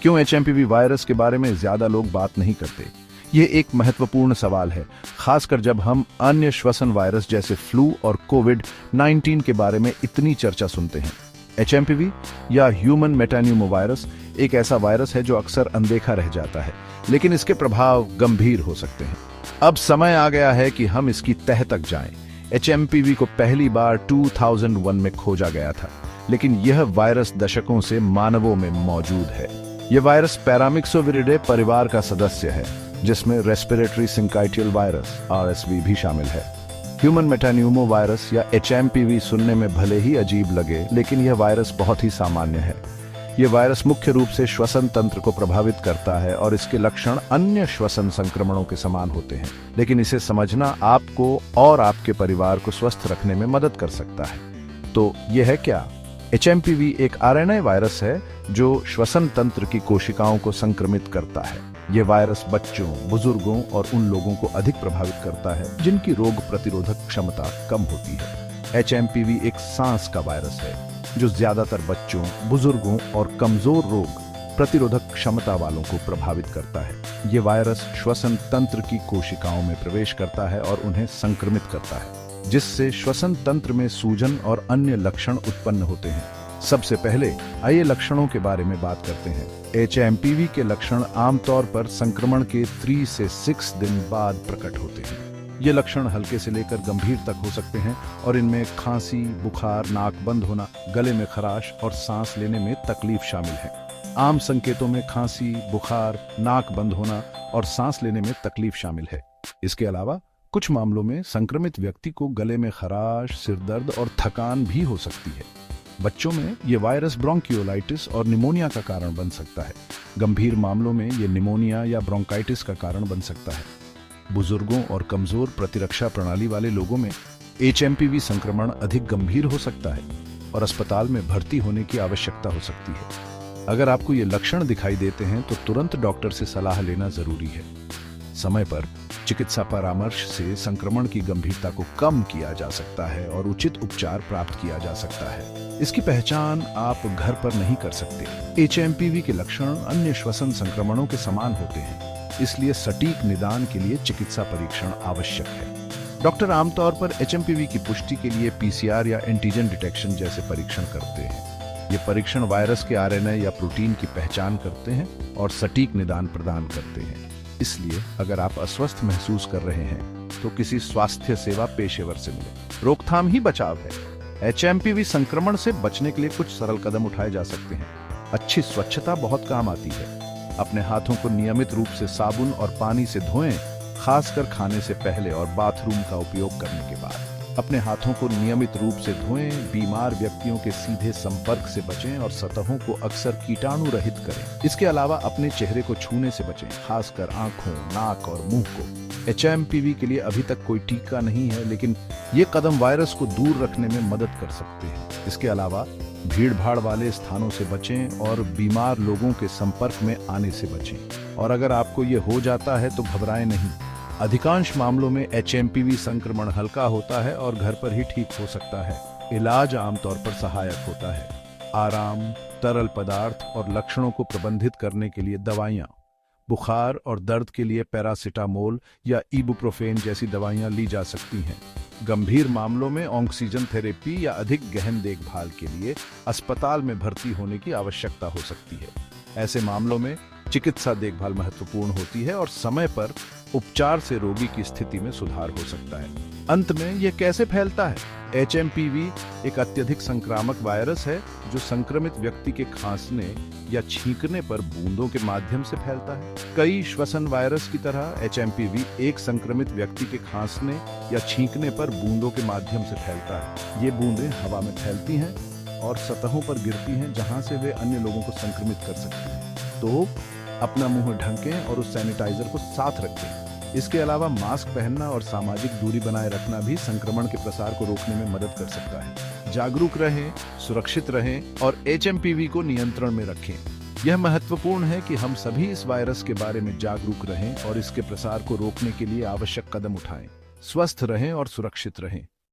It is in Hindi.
क्यों एचएमपीवी वायरस के बारे में ज्यादा लोग बात नहीं करते? ये एक महत्वपूर्ण सवाल है, खासकर जब हम अन्य श्वसन वायरस जैसे फ्लू और कोविड-19 के बारे में इतनी चर्चा सुनते हैं। एचएमपीवी या ह्यूमन मेटान्यूमोवायरस एक ऐसा वायरस है जो अक्सर अनदेखा रह जाता है, लेकिन इसके प्रभाव गंभीर हो सकते हैं। अब समय आ गया है कि हम इसकी तह तक जाएं। एचएमपीवी को पहली बार 2001 में खोजा गया था, लेकिन यह वायरस दशकों से मानवों में मौजूद है। यह वायरस पैरामिक्सोविरिडे परिवार का सदस्य है, जिसमें रेस्पिरेटरी सिंकाइटियल वायरस (आरएसवी) भी शामिल है। ह्यूमन मेटान्यूमो वायरस या एचएमपीवी सुनने में भले ही अजीब लगे, लेकिन यह वायरस बहुत ही सामान्य है। यह वायरस मुख्य रूप से श्वसन तंत्र को प्रभावित करता है और इसके लक्षण अन्य श्वसन संक्रमणों के समान होते हैं, लेकिन इसे समझना आपको और आपके परिवार को स्वस्थ रखने में मदद कर सकता है। तो यह है क्या? एचएमपीवी एक आरएनए वायरस है जो श्वसन तंत्र की कोशिकाओं को संक्रमित करता है। यह वायरस बच्चों, बुजुर्गों और उन लोगों को अधिक प्रभावित करता है जिनकी रोग प्रतिरोधक क्षमता कम होती है। एचएमपीवी एक सांस का वायरस है जो ज्यादातर बच्चों, बुजुर्गों और कमजोर रोग प्रतिरोधक क्षमता वालों को प्रभावित करता है। यह वायरस श्वसन तंत्र की कोशिकाओं में प्रवेश करता है और उन्हें संक्रमित करता है, जिससे श्वसन तंत्र में सूजन और अन्य लक्षण उत्पन्न होते हैं। सबसे पहले आइए लक्षणों के बारे में बात करते हैं। एचएमपीवी के लक्षण आमतौर पर संक्रमण के 3 से 6 दिन बाद प्रकट होते हैं। ये लक्षण हल्के से लेकर गंभीर तक हो सकते हैं और इनमें खांसी, बुखार, नाक बंद होना, गले में खराश और सांस लेने में तकलीफ शामिल है। आम संकेतों में खांसी, बुखार, नाक बंद होना और सांस लेने में तकलीफ शामिल है। इसके अलावा कुछ मामलों में संक्रमित व्यक्ति को गले में खराश, सिरदर्द और थकान भी हो सकती है। बच्चों में ये वायरस ब्रोंकियोलाइटिस और निमोनिया का कारण बन सकता है। गंभीर मामलों में ये निमोनिया या ब्रोंकाइटिस का कारण बन सकता है। बुजुर्गों और कमजोर प्रतिरक्षा प्रणाली वाले लोगों में एचएमपीवी संक्रमण अधिक गंभीर हो सकता है और अस्पताल में भर्ती होने की आवश्यकता हो सकती है। अगर आपको ये लक्षण दिखाई देते हैं तो तुरंत डॉक्टर से सलाह लेना जरूरी है। समय पर चिकित्सा परामर्श से संक्रमण की गंभीरता को कम किया जा सकता है और उचित उपचार प्राप्त किया जा सकता है। इसकी पहचान आप घर पर नहीं कर सकते। एचएमपीवी के लक्षण अन्य श्वसन संक्रमणों के समान होते हैं, इसलिए सटीक निदान के लिए चिकित्सा परीक्षण आवश्यक है। डॉक्टर आमतौर पर एचएमपीवी की पुष्टि के लिए पीसीआर या एंटीजन डिटेक्शन जैसे परीक्षण करते हैं। ये परीक्षण वायरस के आरएनए या प्रोटीन की पहचान करते हैं और सटीक निदान प्रदान करते हैं। इसलिए अगर आप अस्वस्थ महसूस कर रहे हैं तो किसी स्वास्थ्य सेवा पेशेवर से मिलें। रोकथाम ही बचाव है। एचएमपीवी संक्रमण से बचने के लिए कुछ सरल कदम उठाए जा सकते हैं। अच्छी स्वच्छता बहुत काम आती है। अपने हाथों को नियमित रूप से साबुन और पानी से धोएं, खासकर खाने से पहले और बाथरूम का उपयोग करने के बाद। अपने हाथों को नियमित रूप से धोएं, बीमार व्यक्तियों के सीधे संपर्क से बचें और सतहों को अक्सर कीटाणु रहित करें। इसके अलावा अपने चेहरे को छूने से बचें, खासकर आंखों, नाक और मुंह को। एचएमपीवी के लिए अभी तक कोई टीका नहीं है, लेकिन ये कदम वायरस को दूर रखने में मदद कर सकते हैं। इसके अलावा भीड़-भाड़ वाले स्थानों से बचें और बीमार लोगों के संपर्क में आने से बचें। और अगर आपको ये हो जाता है तो घबराएं नहीं। अधिकांश मामलों में एचएमपीवी संक्रमण हल्का होता है और घर पर ही ठीक हो सकता है। इलाज आमतौर पर सहायक होता है। आराम, तरल पदार्थ और लक्षणों को प्रबंधित करने के लिए दवाइयाँ, बुखार और दर्द के लिए पैरासिटामोल या इबुप्रोफेन जैसी दवाइयाँ ली जा सकती हैं। गंभीर मामलों में ऑक्सीजन थेरेपी या अधिक गहन देखभाल के लिए अस्पताल में भर्ती होने की आवश्यकता हो सकती है। ऐसे मामलों में चिकित्सा देखभाल महत्वपूर्ण होती है और समय पर उपचार से रोगी की स्थिति में सुधार हो सकता है। अंत में यह कैसे फैलता है? एचएमपीवी एक अत्यधिक संक्रामक वायरस है जो संक्रमित व्यक्ति के खांसने या छींकने पर बूंदों के माध्यम से फैलता है। कई श्वसन वायरस की तरह एचएमपीवी एक संक्रमित व्यक्ति के खांसने या छींकने पर बूंदों के माध्यम से फैलता है। ये बूंदें हवा में फैलती हैं और सतहों पर गिरती हैं, जहां से वे अन्य लोगों को संक्रमित कर सकती हैं। तो अपना मुंह ढकें और उस सैनिटाइजर को साथ रखें। इसके अलावा मास्क पहनना और सामाजिक दूरी बनाए रखना भी संक्रमण के प्रसार को रोकने में मदद कर सकता है। जागरूक रहें, सुरक्षित रहें और एचएमपीवी को नियंत्रण में रखें। यह महत्वपूर्ण है कि हम सभी इस वायरस के बारे में जागरूक रहें और इसके प्रसार को रोकने के लिए आवश्यक कदम उठाएं। स्वस्थ रहें और सुरक्षित रहें।